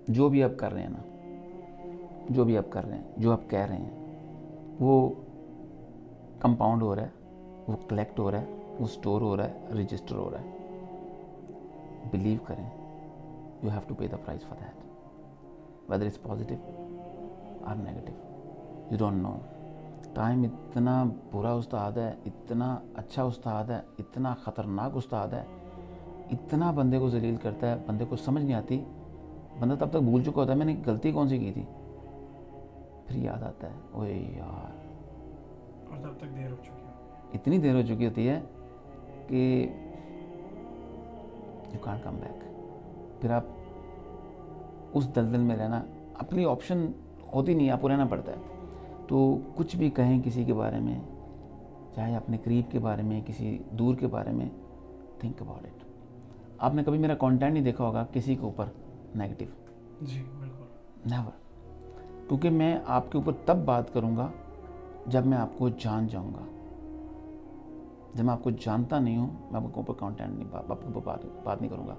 जो भी आप कर रहे हैं ना, जो भी आप कर रहे हैं, जो आप कह रहे हैं, वो कंपाउंड हो रहा है, वो कलेक्ट हो रहा है, वो स्टोर हो रहा है, रजिस्टर हो रहा है। बिलीव करें, you have to pay the price for that, whether it's positive और negative, you don't know. Time इतना बुरा उस्ताद है, इतना अच्छा उस्ताद है, इतना ख़तरनाक उस्ताद है, इतना बंदे को जलील करता है, बंदे को समझ नहीं आती। बंदा तब तक भूल चुका होता है मैंने गलती कौन सी की थी, फिर याद आता है ओए यार, और तब तक देर हो चुकी है। इतनी देर हो चुकी होती है कि यू कांट कम बैक। फिर आप उस दलदल में रहना, अपनी ऑप्शन होती नहीं, आपको रहना पड़ता है। तो कुछ भी कहें किसी के बारे में, चाहे अपने करीब के बारे में, किसी दूर के बारे में, थिंक अबाउट इट। आपने कभी मेरा कंटेंट नहीं देखा होगा किसी के ऊपर नेगेटिव, जी बिल्कुल। नेवर। क्योंकि मैं आपके ऊपर तब बात करूंगा जब मैं आपको जान जाऊंगा। जब मैं आपको जानता नहीं हूँ, मैं आपके ऊपर कंटेंट नहीं, आपके ऊपर बात नहीं करूँगा।